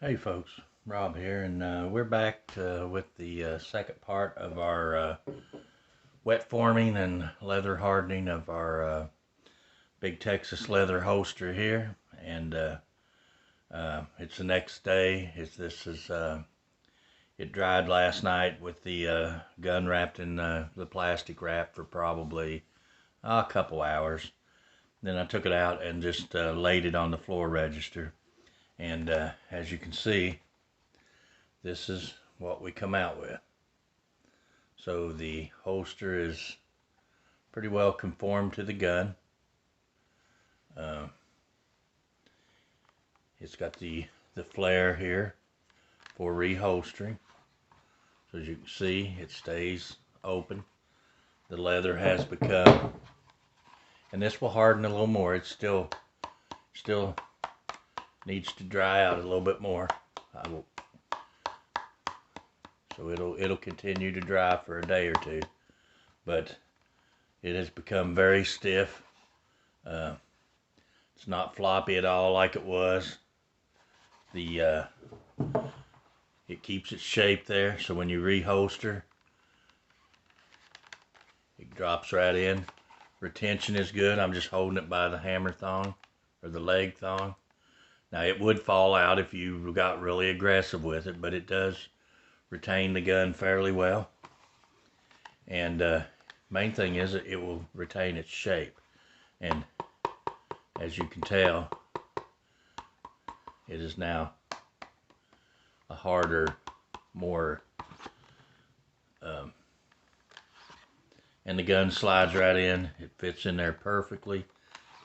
Hey folks, Rob here, and we're back with the second part of our wet forming and leather hardening of our big Texas leather holster here. And it's the next day. It dried last night with the gun wrapped in the plastic wrap for probably a couple hours. Then I took it out and just laid it on the floor register. And as you can see, this is what we come out with. So the holster is pretty well conformed to the gun. It's got the flare here for reholstering. So as you can see, it stays open. The leather has become, and this will harden a little more. It still needs to dry out a little bit more. So it'll continue to dry for a day or two, but it has become very stiff. It's not floppy at all like it was. It keeps its shape there, so when you reholster, it drops right in. Retention is good. I'm just holding it by the hammer thong or the leg thong. Now it would fall out if you got really aggressive with it, but it does retain the gun fairly well. And main thing is it will retain its shape. And as you can tell, it is now a harder, more and the gun slides right in. It fits in there perfectly.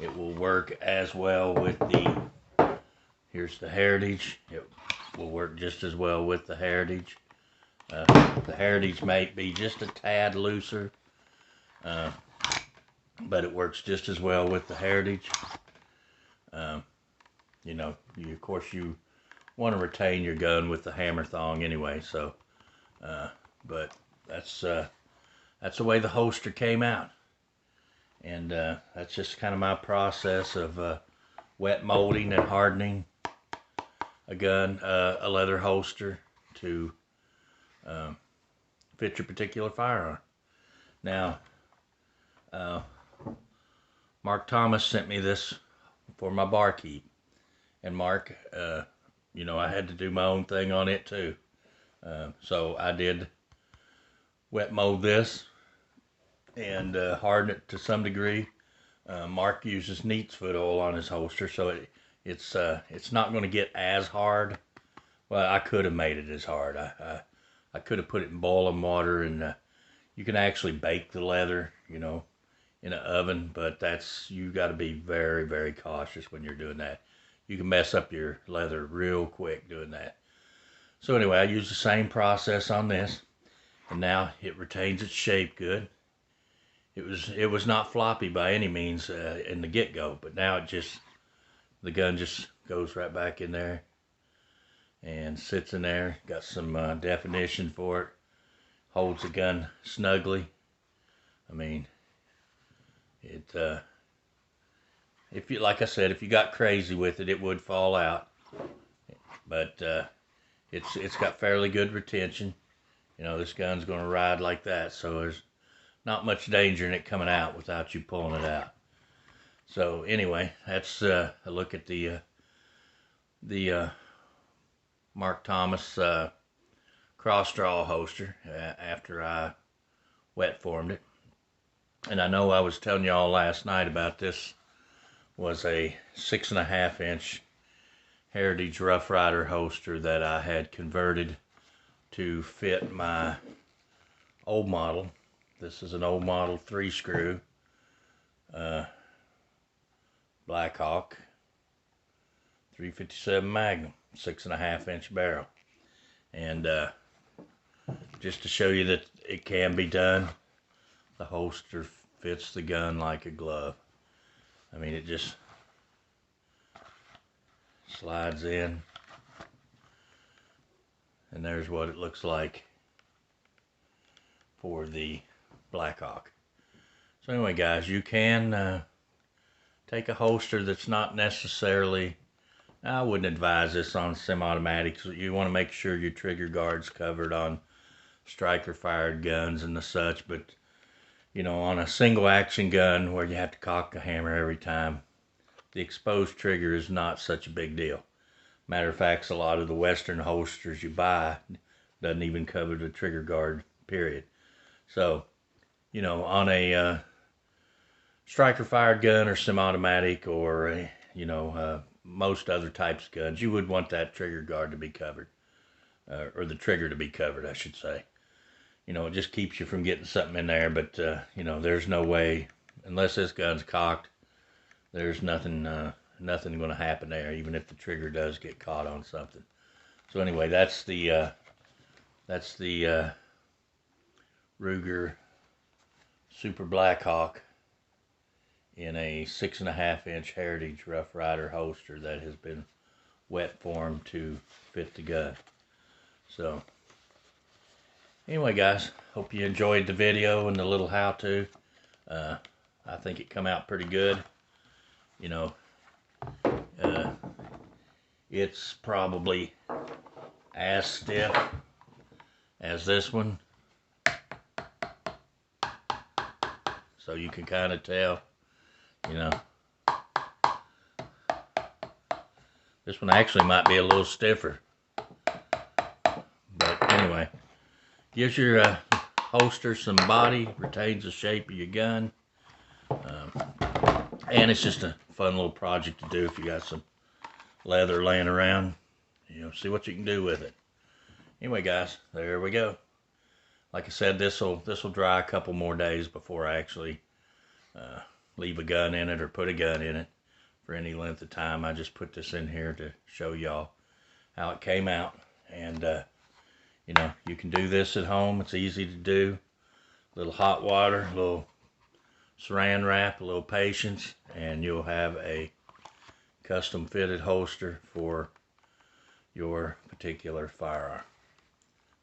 It will work as well with here's the Heritage. It will work just as well with the Heritage. The Heritage may be just a tad looser, but it works just as well with the Heritage. Of course you want to retain your gun with the hammer thong anyway, so but that's the way the holster came out. And that's just kind of my process of wet molding and hardening a gun, a leather holster to fit your particular firearm. Now, Marc Thomas sent me this for my barkeep, and Marc, I had to do my own thing on it too. So I did wet mold this and harden it to some degree. Marc uses neat's foot oil on his holster, so it's not going to get as hard. Well, I could have made it as hard. I could have put it in boiling water, and you can actually bake the leather, in an oven, but you got to be very, very cautious when you're doing that. You can mess up your leather real quick doing that. So anyway, I used the same process on this, and now it retains its shape good. It was not floppy by any means in the get-go, but now the gun just goes right back in there and sits in there. Got some definition for it. Holds the gun snugly. I mean, like I said, if you got crazy with it, it would fall out. But it's got fairly good retention. This gun's going to ride like that, so there's not much danger in it coming out without you pulling it out. So anyway, that's a look at the Marc Thomas cross draw holster after I wet formed it. And I know I was telling y'all last night about this was a 6.5 inch Heritage Rough Rider holster that I had converted to fit my old model. This is an old model 3-screw Blackhawk 357 Magnum, 6.5 inch barrel. And just to show you that it can be done, the holster fits the gun like a glove. I mean, it just slides in, and there's what it looks like for the Blackhawk. So anyway, guys, you can take a holster that's not necessarily I wouldn't advise this on semi-automatics. You want to make sure your trigger guard's covered on striker fired guns and the such, but on a single action gun where you have to cock the hammer every time, the exposed trigger is not such a big deal. Matter of fact, a lot of the Western holsters you buy doesn't even cover the trigger guard, period. So, on a striker fired gun or semi-automatic or most other types of guns, you would want that trigger guard to be covered, or the trigger to be covered, I should say. It just keeps you from getting something in there, but there's no way, unless this gun's cocked, there's nothing going to happen there, even if the trigger does get caught on something. So anyway, that's the Ruger Super Blackhawk in a 6.5-inch Heritage Rough Rider holster that has been wet formed to fit the gun. So anyway, guys, hope you enjoyed the video and the little how-to. I think it come out pretty good. It's probably as stiff as this one, so you can kind of tell, this one actually might be a little stiffer, but anyway, gives your holster some body, retains the shape of your gun, and it's just a fun little project to do if you got some leather laying around. See what you can do with it. Anyway, guys, there we go. Like I said, this will dry a couple more days before I actually leave a gun in it or put a gun in it for any length of time. I just put this in here to show y'all how it came out. And you can do this at home. It's easy to do. A little hot water, a little saran wrap, a little patience, and you'll have a custom fitted holster for your particular firearm.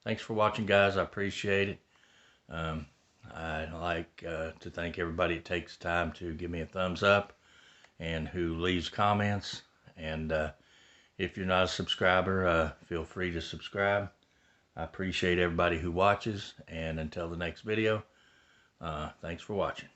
Thanks for watching, guys. I appreciate it. I'd like to thank everybody that takes time to give me a thumbs up and who leaves comments. And if you're not a subscriber, feel free to subscribe. I appreciate everybody who watches. And until the next video, thanks for watching.